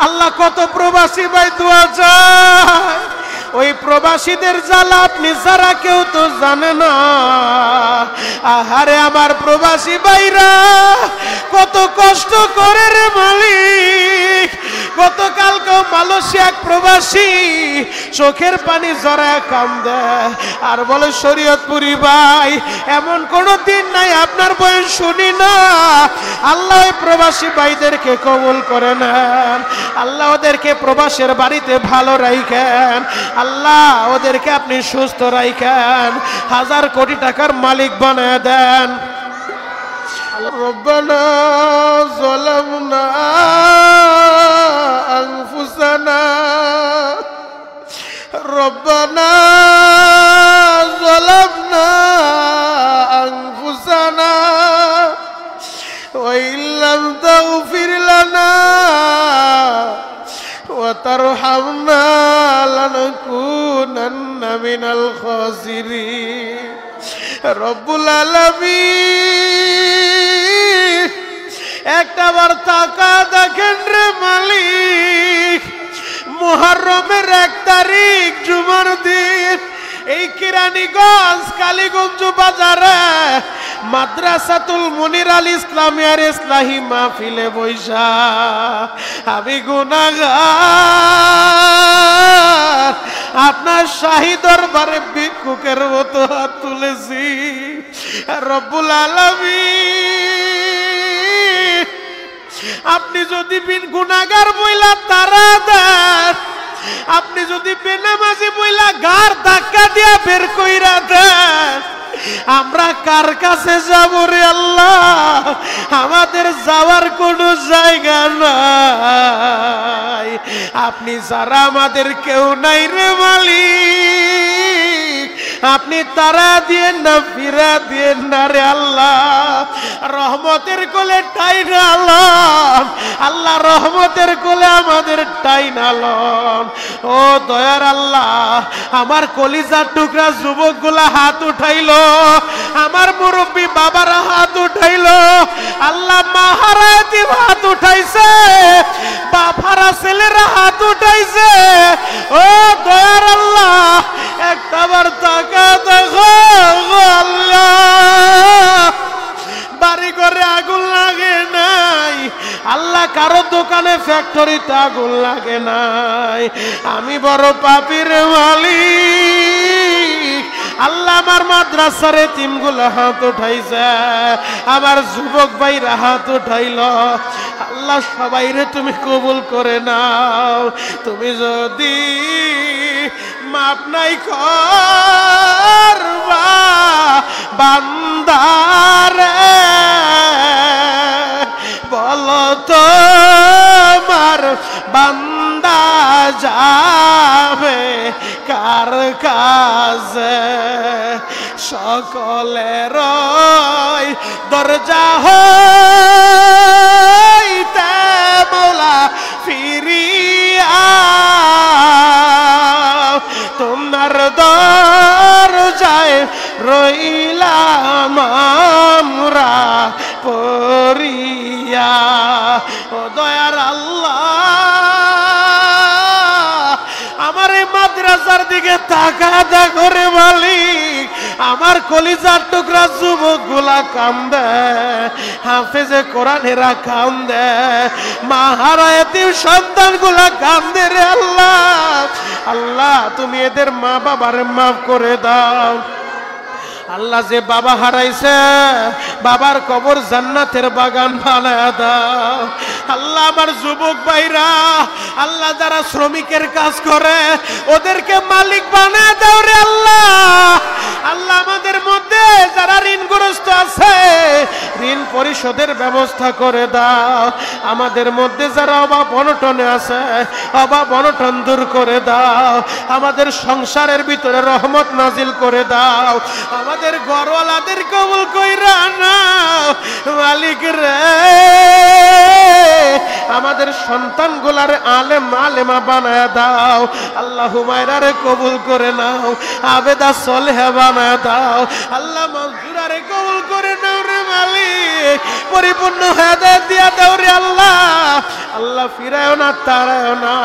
আল্লাহ কত প্রবাসী ভাই দোয়া চায়, ওই প্রবাসীদের জ্বালা আপনি ছাড়া কেউ তো জানে না। আহারে আমার প্রবাসী ভাইরা কত কষ্ট করে রে মালিক। গতকালকে মালয়েশিয়া এক প্রবাসী চোখের পানি জড়ায় কান্দে আর বলে শরীয়তপুরি ভাই এমন কোনো দিন নাই আপনার বয়স শুনি না। আল্লাহ ওই প্রবাসী ভাইদেরকে কবুল করে নেন, আল্লাহ ওদেরকে প্রবাসের বাড়িতে ভালো রাখেন, আল্লাহ ওদেরকে আপনি সুস্থ রাখেন, 1000 কোটি টাকার মালিক বানায় দেন। রব্বানা যালামনা আনফুসানা রব্বানা যালামনা আনফুসানা ওয়া ইল্লাম তাগফির লানা ওয়া তারহামনা লানাকুনান্না মিনাল খাসিরিন। রব্বুল আলামিন একটাবার তাকা দেখেন রে মালিক, মুহররমের 1 তারিখ জুমার দিন এই কেরানীগঞ্জ কালীগঞ্জ বাজারে মাদ্রাসাতুল মুনির আল ইসলামিয়ার ইসলাহি মাহফিলে বৈশা আমি গুনাহগার আপনার শাহী দরবারে ভিক্ষুকের মতো হাত তুলেছি। রব্বুল আলামিন আপনি যদি বিন গুনাহগার বইলা তারা দেন, আপনি যদি বেনামাজি বইলা গার ধাক্কা দিয়া বের কইরা দেন, আমরা কার কাছে যাব রে আল্লাহ? আমাদের যাওয়ার কোনো জায়গা নাই, আপনি যারা আমাদের কেউ নাই রে মালিক। আপনি তারা দিয়েন না, ফিরা দিয়েন না রে আল্লাহ। রহমতের কোলে টাইনা লন আল্লাহ, রহমতের কোলে আমাদের টাইনা লন। ও দয়ার আল্লাহ, আমার কলিজার টুকরা যুবকগুলা হাত উঠাইলো, আমার মুরব্বী বাবারা হাত উঠাইলো, আল্লাহ মাহারা এতিম হাত উঠাইছে, বাবারা ছেলেরা হাত উঠাইছে। ও দয়ার আল্লাহ একটাবার তাকা দেখো আল্লাহ, বাড়ি ঘরে আগুন লাগে নাই আল্লাহ, কারো দোকানে ফ্যাক্টরিতে আগুন লাগে নাই। আমি বড় পাপীর মালিক আল্লাহ, আমার মাদ্রাসার এতিমগুলো হাত উঠাইছে, আমার যুবক ভাইরা হাত উঠাইল। আল্লাহ সবাইরে তুমি কবুল করে নাও। তুমি যদি মাপ নাই করবা বান্দারে, বলো তো আমার বান্দা যাবে কার কাছে? সকলের দরজা হইতে মোলা ফিরিয়া তোমার দরজায় রইলাম আমরা পড়িয়া। ও দয়ার আল্লাহ আমার এই মাদ্রাসার দিকে তাকাদা করে মালিক, আমার কলিজার টুকরা যুবক গুলা কান্দে, হাফেজে কোরআনেরা কান্দে, মাহারা এতিম সন্তান গুলা কান্দে রে আল্লাহ। আল্লাহ তুমি এদের মা বাবার মাফ করে দাও। আল্লাহ যে বাবা হারাইছে বাবার কবর জান্নাতের বাগান বানায়া দাও। আল্লাহ আমার যুবক ভাইরা আল্লাহ যারা শ্রমিকের কাজ করে ওদেরকে মালিক বানায় দাও রে আল্লাহ। আল্লাহ আমাদের মধ্যে যারা ঋণগ্রস্ত আছে ঋণ পরিশোধের ব্যবস্থা করে দাও। আমাদের মধ্যে যারা অভাব অনটনে আছে অভাব অনটন দূর করে দাও। আমাদের সংসারের ভিতরে রহমত নাজিল করে দাও। আমাদের ঘরওয়ালাদের কবুল কইরা নাও মালিক রে। আমাদের সন্তানগুলার আলেম আলেমা বানায় দাও। আল্লাহ হুমায়রারে কবুল করে নাও, আবেদা সলেহা বানায় দাও। আল্লাহ আল্লাহ মনসুর আরে কবুল করে নাও রে মালিক, পরিপূর্ণ হেদায়েত দিয়া দাও রে আল্লাহ। আল্লাহ ফিরায়ও না, তাড়ায়ও না।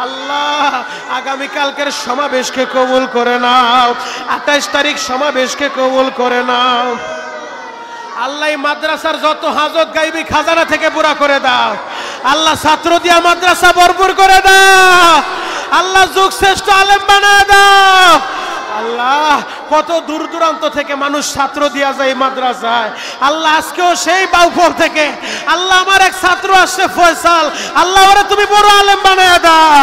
আল্লাহ আগামী কালকের সমাবেশকে কবুল করে নাও, 28 তারিখ সমাবেশকে কবুল করে নাও। আল্লাহ মাদ্রাসার যত হাজত গাইবি খাজানা থেকে পুরা করে দাও। আল্লাহ ছাত্র দিয়া মাদ্রাসা ভরপুর করে দাও। আল্লাহ যুগ শ্রেষ্ঠ আলেম বানায় দাও। আল্লাহ কত দূর দূরান্ত থেকে মানুষ ছাত্র দিয়া যায় মাদ্রাসায়। আল্লাহ আজকেও সেই বাউফল থেকে আল্লাহ আমার এক ছাত্র আসছে ফয়সাল, আল্লাহ ওরা তুমি বড় আলেম বানায় দাও।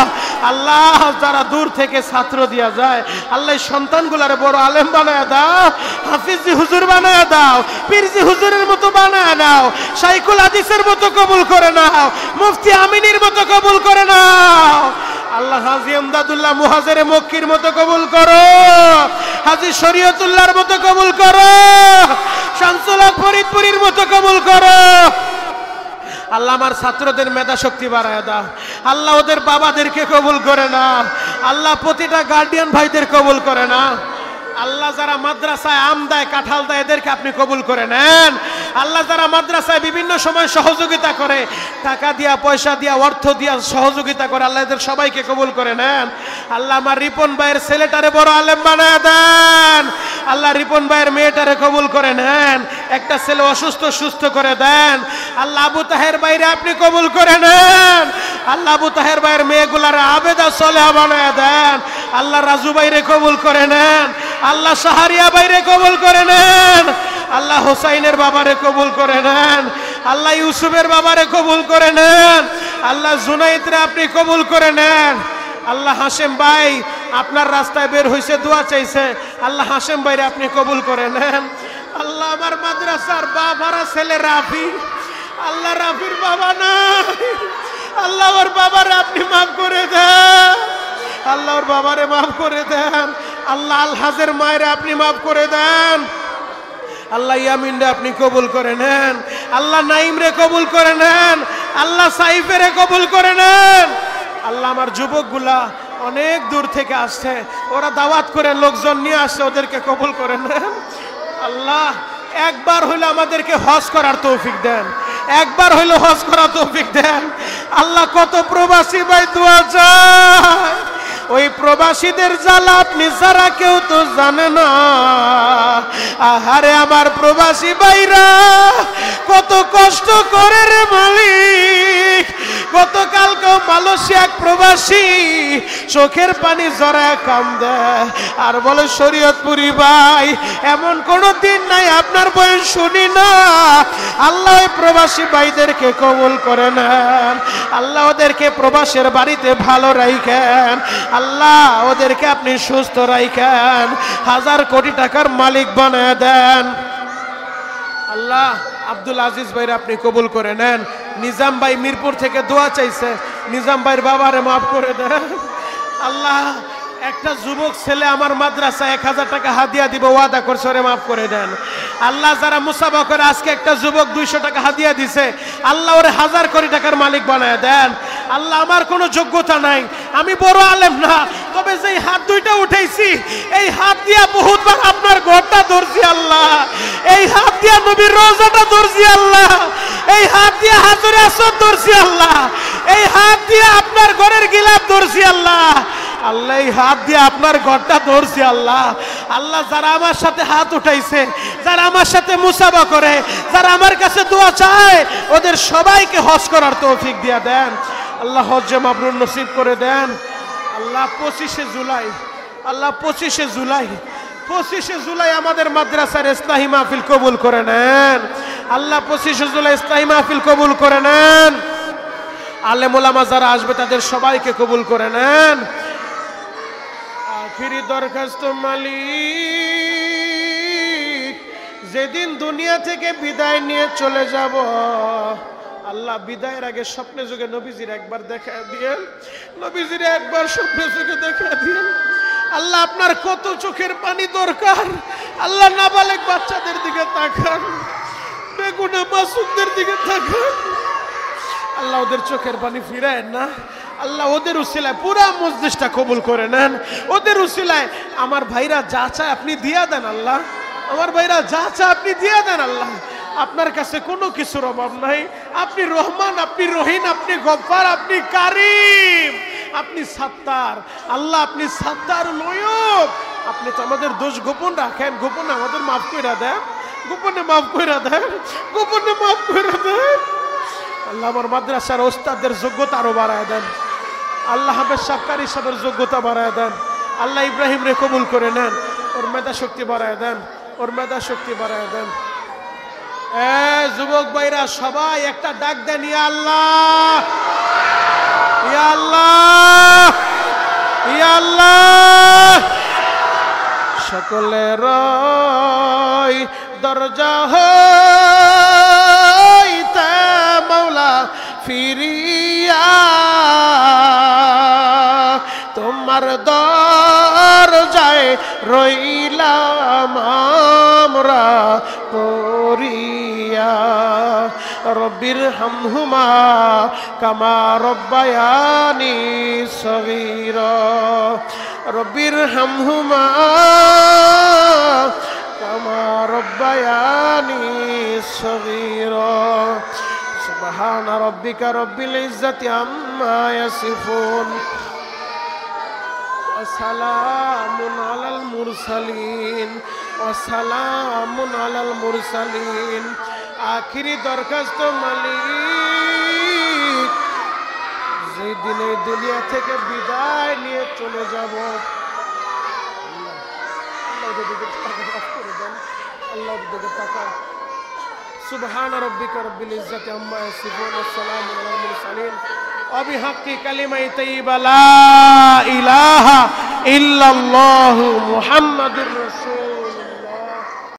আল্লাহ যারা দূর থেকে ছাত্র দিয়া যায় আল্লাহ সন্তানগুলারে বড় আলেম বানায় দাও, হাফিজি হুজুর বানায় দাও, পীরজি হুজুরের মতো বানায় দাও, শাইখুল হাদিসের মতো কবুল করে নাও, মুফতি আমিনীর মতো কবুল করে নাও। আল্লাহ হাজী আমদাদুল্লাহ মুহাজিরে মক্কির মতো কবুল করো, হাজী শরীয়তুল্লাহর মতো কবুল করো, শামসুল হক ফরিদপুরীর মতো কবুল করো। আল্লাহ আমার ছাত্রদের মেধা শক্তি বাড়ায় দাও। আল্লাহ ওদের বাবাদেরকে কবুল করে নাও। আল্লাহ প্রতিটা গার্ডিয়ান ভাইদের কবুল করে নাও। আল্লাহ যারা মাদ্রাসায় আম দেয়, কাঁঠাল দেয়, এদেরকে আপনি কবুল করে নেন। আল্লাহ যারা মাদ্রাসায় বিভিন্ন সময় সহযোগিতা করে, টাকা দিয়া, পয়সা দিয়া, অর্থ দিয়া সহযোগিতা করে, আল্লাহ এদের সবাইকে কবুল করে নেন। আল্লাহ আমার রিপন ভাইয়ের ছেলেটারে বড় আলেম বানায় দেন। আল্লাহ রিপন ভাইয়ের মেয়েটারে কবুল করে নেন। একটা ছেলে অসুস্থ, সুস্থ করে দেন। আল্লাহ আবু তাহের ভাইরে আপনি কবুল করে নেন। আল্লাহ আবু তাহের ভাইয়ের মেয়েগুলারে আবেদা সলেহা বানায় দেন। আল্লাহ রাজু ভাইরে কবুল করে নেন। আল্লাহ সাহারিয়া ভাইরে কবুল করে নেন। আল্লাহ হোসাইনের বাবারে কবুল করে নেন। আল্লাহ ইউসুফের বাবারে কবুল করে নেন। আল্লাহ জুনাইদরে আপনি কবুল করে নেন। আল্লাহ হাশেম ভাই আপনার রাস্তায় বের হইছে, দোয়া চাইছে, আল্লাহ হাশেম ভাইরে আপনি কবুল করে নেন। আল্লাহ আমার মাদ্রাসার বাবারা ছেলে রাফি, আল্লাহ রাফির বাবা নাই, আল্লাহ ওর বাবারে আপনি মাফ করে দেন। আল্লাহ ওর বাবারে মাফ করে দেন। আল্লাহ আলহাজের মায়ের আপনি মাফ করে দেন। আল্লাহ ইয়ামিনরে আপনি কবুল করে নেন। আল্লাহ নাইমরে কবুল করে নেন। আল্লাহ সাইফেরে কবুল করে নেন। আল্লাহ আমার যুবকগুলা অনেক দূর থেকে আসছে, ওরা দাওয়াত করে লোকজন নিয়ে আসছে, ওদেরকে কবুল করে নেন। আল্লাহ একবার হইলে আমাদেরকে হজ করার তৌফিক দেন, একবার হইলে হজ করার তৌফিক দেন। আল্লাহ কত প্রবাসী ভাই দোয়া চায়, ওই প্রবাসীদের জ্বালা আপনি ছাড়া কেউ তো জানে না। আহারে আমার প্রবাসী ভাইরা কত কষ্ট করে রে মালিক। গতকালকে মালয়েশিয়া এক প্রবাসী চোখের পানি জড়ায় কান্দে আর বলে, শরীয়তপুরী ভাই এমন কোনো দিন নাই আপনার বয়স শুনি না। আল্লাহ ওই প্রবাসী ভাইদেরকে কবুল করে নেন। আল্লাহ ওদেরকে প্রবাসের বাড়িতে ভালো রাখেন। আল্লাহ ওদেরকে আপনি সুস্থ রাখেন, 1000 কোটি টাকার মালিক বানায় দেন। আল্লাহ আব্দুল আজিজ ভাইরে আপনি কবুল করে নেন। নিজাম ভাই মিরপুর থেকে দোয়া চাইছে, নিজাম ভাইয়ের বাবারে মাফ করে দেন। আল্লাহ একটা যুবক ছেলে আমার মাদ্রাসায় 1000 টাকা হাদিয়া দিব ওয়াদা করছে, ওরে মাফ করে দেন। আল্লাহ যারা মুসাফা করে আজকে একটা যুবক 200 টাকা হাদিয়া দিছে, আল্লাহ ওরে 1000 কোটি টাকার মালিক বানায় দেন। আল্লাহ আমার কোনো যোগ্যতা নাই, আমি বড় আলেম না, তবে যেই হাত দুইটা উঠাইছি এই হাত দিয়া বহুতবার আপনার ঘরটা ধরছি আল্লাহ, এই হাত দিয়া নবীর রওজাটা ধরছি আল্লাহ, এই হাত দিয়া হাজরে আসওয়াদ ধরছি আল্লাহ, এই হাত দিয়া আপনার ঘরের গিলাফ ধরছি আল্লাহ। আল্লাহ এই হাত দিয়ে আপনার ঘরটা ধরছি আল্লাহ। আল্লাহ যারা আমার সাথে হাত উঠাইছে, যারা আমার সাথে মুসাফা করে, যারা আমার কাছে দোয়া চায়, ওদের সবাইকে হজ করার তৌফিক দিয়া দেন। আল্লাহ হজ্জে মাবরুর নসিব করে দেন। আল্লাহ 25শে জুলাই, আল্লাহ 25শে জুলাই আমাদের মাদ্রাসার ইসলাহি মাহফিল কবুল করে নেন। আল্লাহ 25শে জুলাই ইসলাহি মাহফিল কবুল করে নেন। আলেম ওলামা যারা আসবে তাদের সবাইকে কবুল করে নেন। আখিরি দরখাস্ত মালিক, যেদিন দুনিয়া থেকে বিদায় নিয়ে চলে যাব, আল্লাহ বিদায়ের আগে স্বপ্নে যুগে নবীজির একবার দেখা দিয়েন, নবীজির একবার স্বপ্নে যুগে দেখা দিয়েন। আল্লাহ আপনার কত চোখের পানি দরকার। আল্লাহ নাবালেক বাচ্চাদের দিকে তাকান, বেগুনা মাসুমদের দিকে তাকান। আল্লাহ ওদের চোখের পানি ফিরায় না। আল্লাহ ওদের উসিলায় পুরা মজলিসটা কবুল করে নেন। ওদের উসিলায় আমার ভাইরা যা চায় আপনি দিয়া দেন। আল্লাহ আমার ভাইরা যা চা আপনি দিয়ে দেন আল্লাহ, আপনার কাছে কোনো কিছুর অভাব নাই। আপনি রহমান, আপনি রহিম, আপনি গফফার, আপনি কারীম, আপনি সাত্তার। আল্লাহ আপনি সাত্তার লয়ক। আপনি তো আমাদের দোষ গোপন রাখেন, গোপনে আমাদের মাফ কইরা দেন, গোপনে মাফ কইরা দেন, গোপনে মাফ কইরা দেন। আল্লাহ আমার মাদ্রাসার ওস্তাদের যোগ্যতা আরো বাড়ায় দেন। আল্লাহ হাফেজ সাক্কারি সাহেবের যোগ্যতা বাড়ায় দেন। আল্লাহ ইব্রাহিম রে কবুল করে নেন, ওর মেধা শক্তি বাড়ায় দেন, ওর মেধা শক্তি বাড়ায় দেন। যুবক ভাইরা সবাই একটা ডাক দেন, ইয়া আল্লাহ, ইয়া আল্লাহ, ইয়া আল্লাহ। সকলের দরজা হইতে মাওলা ফিরিয়া তোমার দরজায় রইলাম আমরা পড়িয়া। রব্বির হামহুমা কামা রব্বায়ানি সগীরা, রব্বির হামহুমা কামা রব্বায়ানি সগীরা। সুবহান রাব্বিকা রব্বিল ইজ্জাতি আম্মা ইয়াসিফুন, ওয়াসালামুন আলাল মুরসালিন, ওয়াসালামুন আলাল মুরসালিন। আখিরি দরখাস্ত মালিক, যেই দিন এই দুনিয়া থেকে বিদায় নিয়ে চলে যাব, আল্লাহর দিকে তাকান করে দেন, আল্লাহর দিকে তাকান। সুবহান রাব্বিকা রব্বিল ইজ্জাতি আম্মা ইয়াসিফুন, ওয়াসালামুন আলাল মুরসালিন। وبحق كلمة طيبة لا إله إلا الله محمد رسول